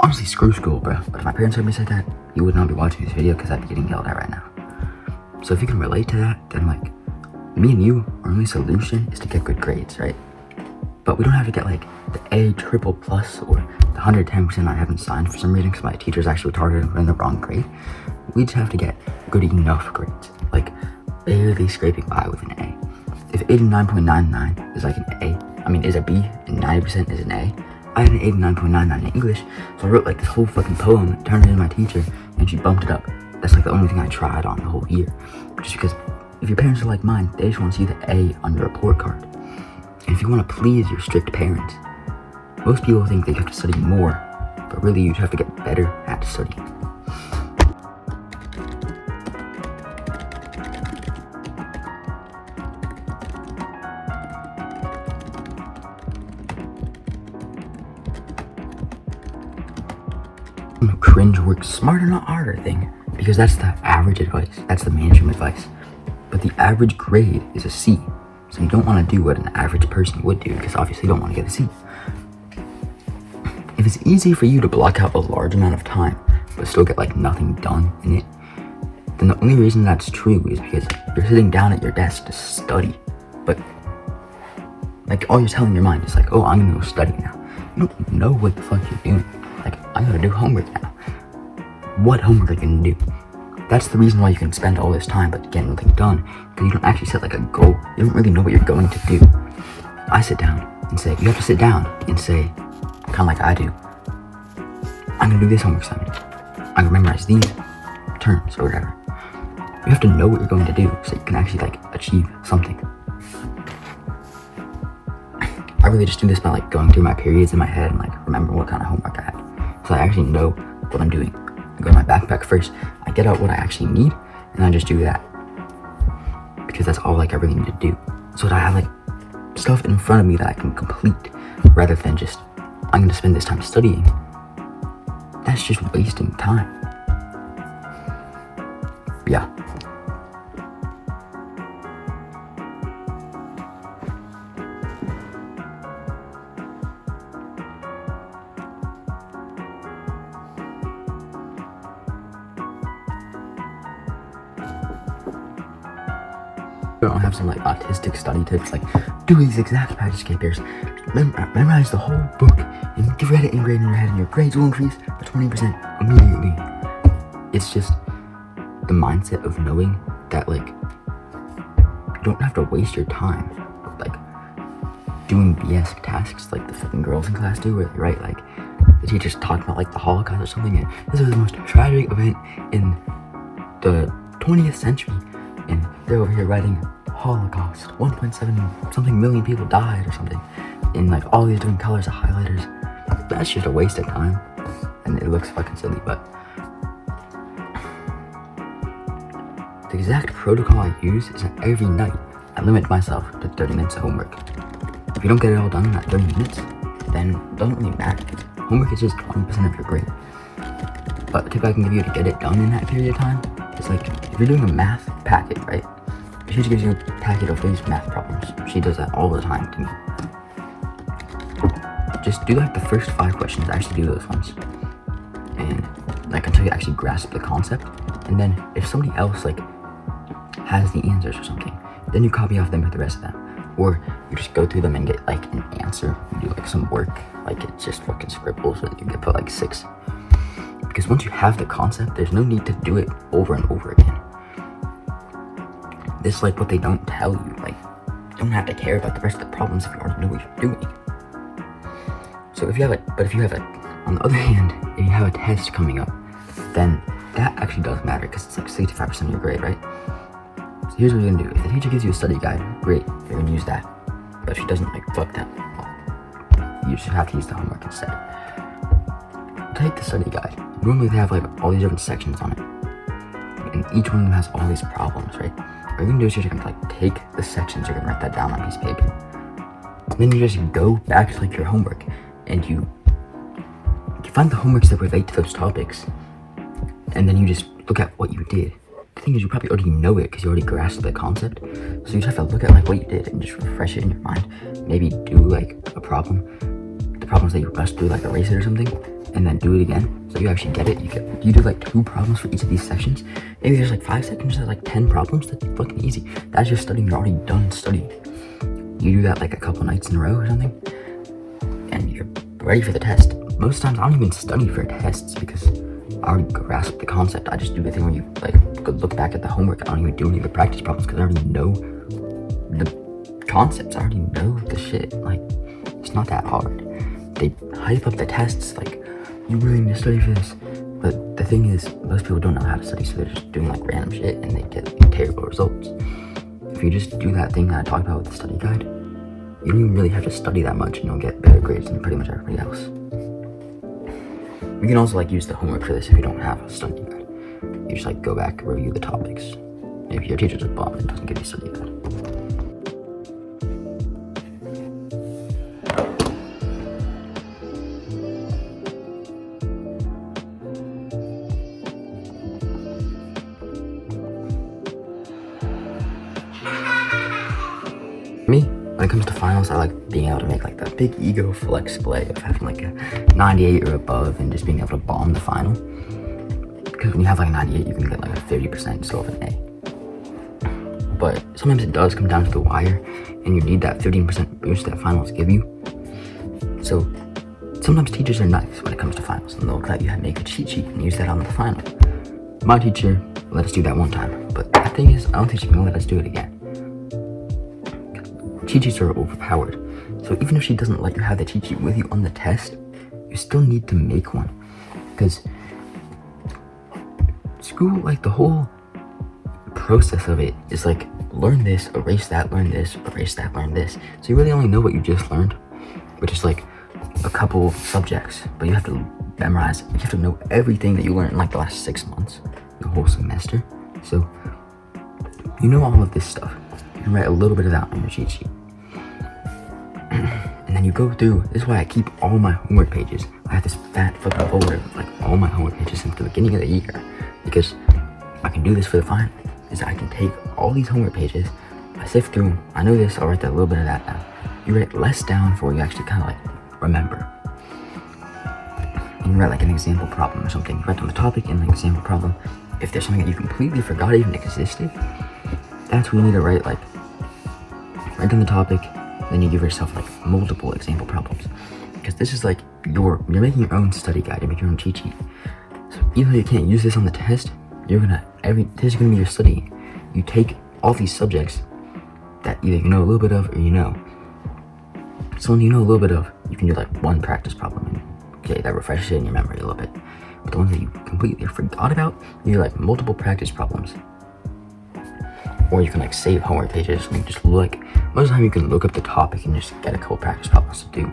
Honestly, screw school, bro. But if my parents heard me say that, you would not be watching this video because I'd be getting yelled at right now. So if you can relate to that, then like, me and you, our only solution is to get good grades, right? But we don't have to get like the A triple plus or the 110% I haven't signed for some reason because my teacher's actually retarded and put in the wrong grade. We just have to get good enough grades, like barely scraping by with an A. If 89.99 is like an A, is a B, and 90% is an A, I had an 89.99 in English, so I wrote like this whole fucking poem, turned it in to my teacher, and she bumped it up. That's like the only thing I tried on the whole year. Just because if your parents are like mine, they just want to see the A on your report card. And if you want to please your strict parents, most people think they have to study more, but really you just have to get better at studying. Cringe work smarter not harder thing, because that's the average advice, that's the mainstream advice. But the average grade is a C, so you don't want to do what an average person would do, because obviously you don't want to get a C. If it's easy for you to block out a large amount of time, but still get like nothing done in it, then the only reason that's true is because you're sitting down at your desk to study, but like all you're telling your mind is like, oh, I'm gonna go study now. You don't know what the fuck you're doing. Like, I'm gonna do homework now. What homework are you gonna do? That's the reason why you can spend all this time but get nothing done, because you don't actually set like a goal. You don't really know what you're going to do. I sit down and say, you have to sit down and say, kind of like I do, I'm gonna do this homework assignment. I'm gonna memorize these terms or whatever. You have to know what you're going to do so you can actually like achieve something. I really just do this by like going through my periods in my head and like remember what kind of homework I had. So I actually know what I'm doing. I go to my backpack first, I get out what I actually need, and I just do that. Because that's all like I really need to do. So that I have like stuff in front of me that I can complete, rather than just, I'm gonna spend this time studying. That's just wasting time. Yeah. I don't have some like autistic study tips like do these exact practice capers, memorize the whole book, and get read it and grade in your head, and your grades will increase by 20% immediately. It's just the mindset of knowing that like you don't have to waste your time like doing BS tasks like the fucking girls in class do, where they write like the teacher's talking about like the Holocaust or something, and this was the most tragic event in the 20th century. And they're over here writing Holocaust, 1.7 something million people died or something, in like all these different colors of highlighters. That's just a waste of time, and it looks fucking silly. But the exact protocol I use is that every night I limit myself to 30 minutes of homework. If you don't get it all done in that 30 minutes, then it doesn't really matter. Homework is just 20% of your grade. But the tip I can give you to get it done in that period of time is like, if you're doing a math packet, right? She just gives you a packet of these math problems. She does that all the time to me. Just do like the first 5 questions, actually do those ones. And like until you actually grasp the concept. And then if somebody else like has the answers or something, then you copy off them for the rest of them. Or you just go through them and get like an answer. You do like some work, like it's just fucking scribbles, and you get put like 6. Because once you have the concept, there's no need to do it over and over again. This is like what they don't tell you. Like, you don't have to care about the rest of the problems if you already know what you're doing. So if you have on the other hand, if you have a test coming up, then that actually does matter because it's like 65% of your grade, right? So here's what you're gonna do. If the teacher gives you a study guide, great, you're gonna use that. But if she doesn't, like, fuck that. You just have to use the homework instead. Take the study guide. Normally they have like all these different sections on it, and each one of them has all these problems, right? What you're gonna do is you're gonna like take the sections, you're gonna write that down on a piece of paper. Then you just go back to like your homework, and you find the homeworks that relate to those topics, and then you just look at what you did. The thing is, you probably already know it because you already grasped the concept, so you just have to look at like what you did and just refresh it in your mind. Maybe do like a problem, the problems that you rushed through, like erase it or something, and then do it again, so you actually get it. You do like 2 problems for each of these sections. Maybe there's like 5 sections, there's like 10 problems. That's fucking easy. That's just studying. You're already done studying. You do that like a couple nights in a row or something, and you're ready for the test. Most times I don't even study for tests because I already grasp the concept. I just do the thing where you like look back at the homework. I don't even do any of the practice problems because I already know the concepts. I already know the shit. Like, it's not that hard. They hype up the tests like, you really need to study for this. But the thing is, most people don't know how to study, so they're just doing like random shit and they get like, terrible results. If you just do that thing that I talked about with the study guide, you don't even really have to study that much and you'll get better grades than pretty much everybody else. You can also like use the homework for this if you don't have a study guide. You just like go back, review the topics. If your teacher's a bum and doesn't give you a study guide. Me, when it comes to finals, I like being able to make like that big ego flex play of having like a 98 or above and just being able to bomb the final. Because when you have like a 98, you can get like a 30% still of an A. But sometimes it does come down to the wire and you need that 15% boost that finals give you. So sometimes teachers are nice when it comes to finals and they'll let you make a cheat sheet and use that on the final. My teacher let us do that one time, but the thing is, I don't think she's gonna let us do it again. Cheat sheets are overpowered, so even if she doesn't let you have the cheat sheet with you on the test, you still need to make one. Because school, like the whole process of it is like, learn this, erase that, learn this, erase that, learn this. So you really only know what you just learned, which is like a couple subjects, but you have to memorize, you have to know everything that you learned in like the last 6 months, the whole semester. So you know all of this stuff. You can write a little bit of that on your cheat sheet. And then you go through, this is why I keep all my homework pages. I have this fat fucking folder with like all my homework pages since the beginning of the year. Because I can do this for the final, is I can take all these homework pages, I sift through them, I know this, I'll write that little bit of that down. You write less down for you actually kind of like remember. And you write like an example problem or something. You write down the topic and an example problem. If there's something that you completely forgot even existed, that's when you need to write down the topic, then you give yourself like multiple example problems. Because this is like you're making your own study guide, you make your own cheat sheet. So even though you can't use this on the test, this is gonna be your study. You take all these subjects that either you know a little bit of or you know. So when you know a little bit of, you can do like one practice problem and okay, that refreshes it in your memory a little bit. But the ones that you completely forgot about, you do like multiple practice problems. Or you can like save homework pages and just look. Most of the time you can look up the topic and just get a couple practice problems to do.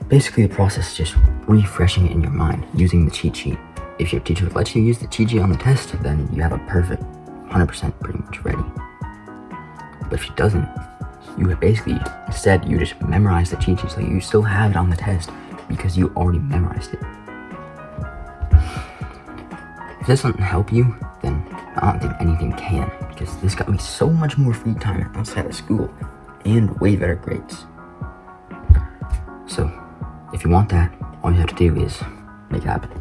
Basically the process is just refreshing it in your mind using the cheat sheet. If your teacher lets you use the cheat sheet on the test, then you have a perfect 100% pretty much ready. But if she doesn't, you have basically instead you just memorize the cheat sheet so you still have it on the test because you already memorized it. If this doesn't help you, then I don't think anything can, because this got me so much more free time outside of school and way better grades. So if you want that, all you have to do is make it happen.